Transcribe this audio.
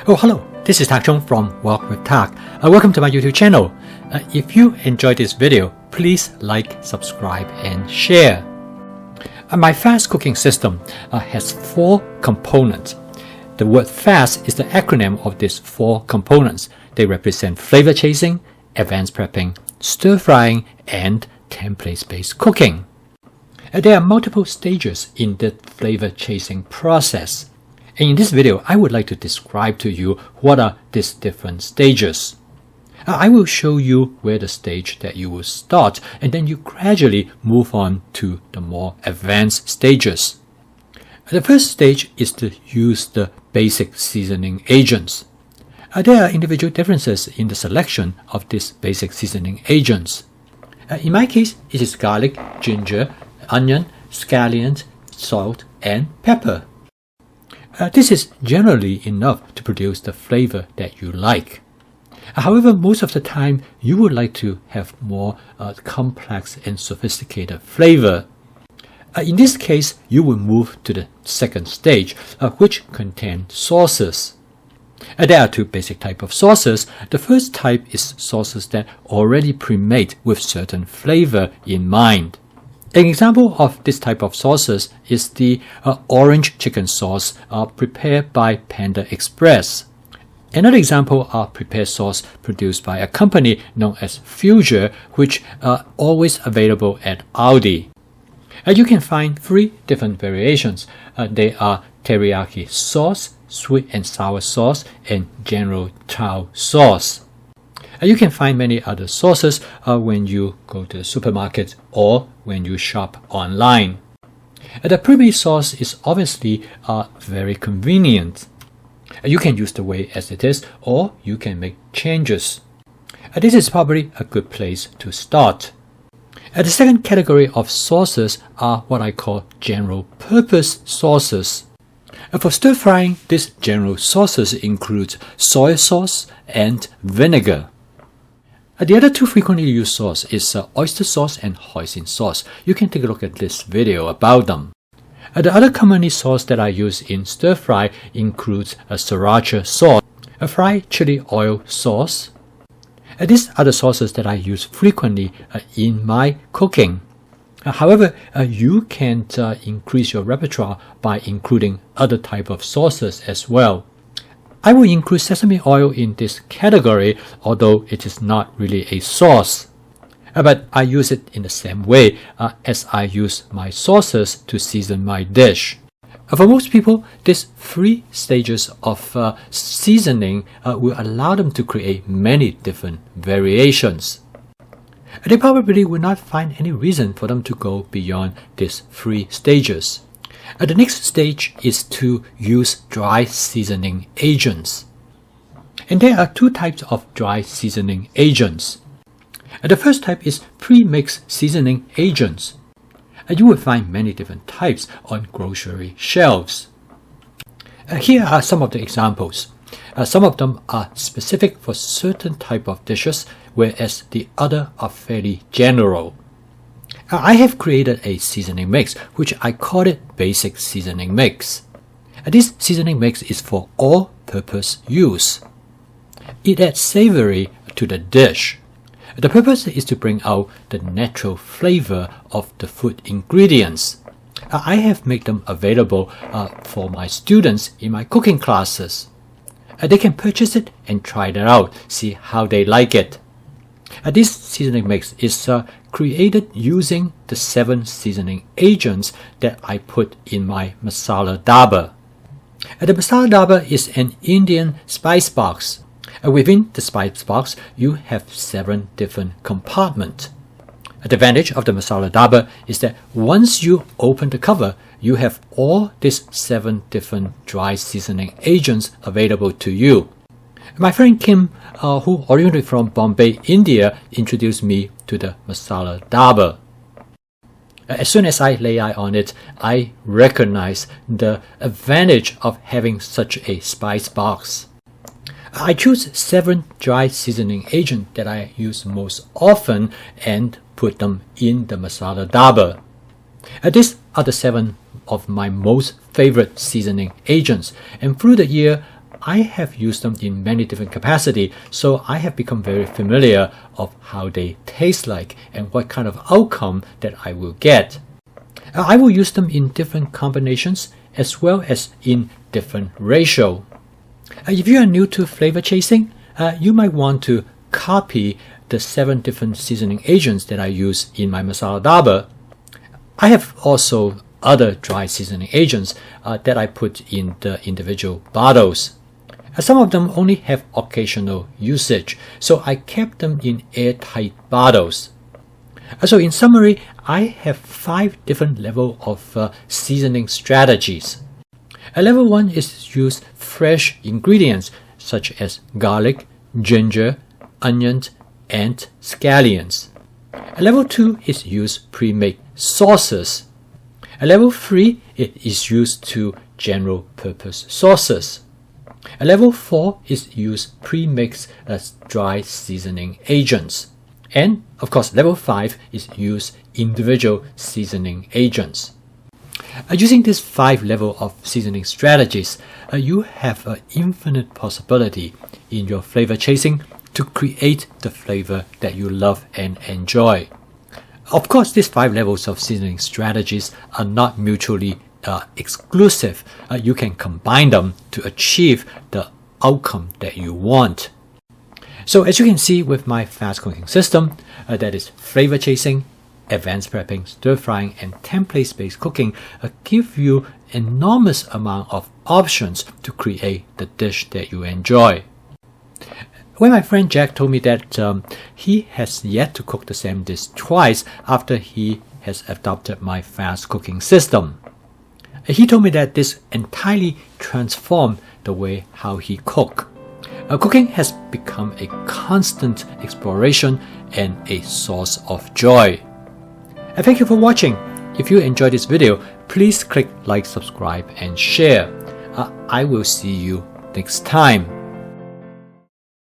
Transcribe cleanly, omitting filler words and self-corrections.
Oh, hello, this is Tak Chung from Walk with Tak. Welcome to my YouTube channel. If you enjoyed this video, please like, subscribe, and share. My fast cooking system has 4 components. The word fast is the acronym of these 4 components. They represent flavor chasing, advanced prepping, stir frying, and templates-based cooking. There are multiple stages in the flavor chasing process. And in this video, I would like to describe to you what are these different stages. I will show you where the stage that you will start, and then you gradually move on to the more advanced stages. The first stage is to use the basic seasoning agents. There are individual differences in the selection of these basic seasoning agents. In my case, it is garlic, ginger, onion, scallions, salt, and pepper. This is generally enough to produce the flavor that you like. However, most of the time, you would like to have more complex and sophisticated flavor. In this case, you will move to the second stage, which contains sauces. There are 2 basic types of sauces. The first type is sauces that already pre-made with certain flavor in mind. An example of this type of sauces is the orange chicken sauce prepared by Panda Express. Another example are prepared sauce produced by a company known as Future, which are always available at Aldi. You can find 3 different variations. They are teriyaki sauce, sweet and sour sauce, and general Tao sauce. You can find many other sauces when you go to the supermarket or when you shop online. The pre-made sauce is obviously very convenient. You can use the way as it is, or you can make changes. This is probably a good place to start. The second category of sauces are what I call general purpose sauces. For stir frying, these general sauces include soy sauce and vinegar. The other 2 frequently used sauce is oyster sauce and hoisin sauce. You can take a look at this video about them. The other commonly sauce that I use in stir fry includes a sriracha sauce, a fried chili oil sauce. These are the sauces that I use frequently in my cooking. However, you can increase your repertoire by including other type of sauces as well. I will include sesame oil in this category, although it is not really a sauce. But I use it in the same way as I use my sauces to season my dish. For most people, these 3 stages of seasoning will allow them to create many different variations. They probably will not find any reason for them to go beyond these 3 stages. The next stage is to use dry seasoning agents. And there are 2 types of dry seasoning agents. The first type is pre-mixed seasoning agents. You will find many different types on grocery shelves. Here are some of the examples. Some of them are specific for certain type of dishes, whereas the other are fairly general. I have created a seasoning mix, which I call it Basic Seasoning Mix. This seasoning mix is for all-purpose use. It adds savory to the dish. The purpose is to bring out the natural flavor of the food ingredients. I have made them available for my students in my cooking classes. They can purchase it and try it out, see how they like it. This seasoning mix is created using the 7 seasoning agents that I put in my masala daba. The masala daba is an Indian spice box. Within the spice box, you have 7 different compartments. The advantage of the masala daba is that once you open the cover, you have all these 7 different dry seasoning agents available to you. My friend Kim, who originated from Bombay, India, introduced me to the masala daba. As soon as I lay eye on it, I recognize the advantage of having such a spice box. I choose 7 dry seasoning agents that I use most often and put them in the masala daba. These are the 7 of my most favorite seasoning agents, and through the year I have used them in many different capacities, so I have become very familiar of how they taste like and what kind of outcome that I will get. I will use them in different combinations as well as in different ratio. If you are new to flavor chasing, you might want to copy the 7 different seasoning agents that I use in my masala daba. I have also other dry seasoning agents that I put in the individual bottles. Some of them only have occasional usage, so I kept them in airtight bottles. So in summary, I have 5 different levels of seasoning strategies. Level 1 is use fresh ingredients such as garlic, ginger, onions, and scallions. Level 2 is use pre-made sauces. Level 3 is used to general purpose sauces. Level 4 is use pre-mixed dry seasoning agents. And of course, level 5 is use individual seasoning agents. Using these 5 levels of seasoning strategies, you have an infinite possibility in your flavor chasing to create the flavor that you love and enjoy. Of course, these 5 levels of seasoning strategies are not mutually exclusive. You can combine them to achieve the outcome that you want. So as you can see with my fast cooking system, that is flavor chasing, advanced prepping, stir frying, and template-based cooking, give you enormous amount of options to create the dish that you enjoy. When my friend Jack told me that he has yet to cook the same dish twice after he has adopted my fast cooking system, he told me that this entirely transformed the way how he cook. Cooking has become a constant exploration and a source of joy. Thank you for watching. If you enjoyed this video, please click like, subscribe, and share. I will see you next time.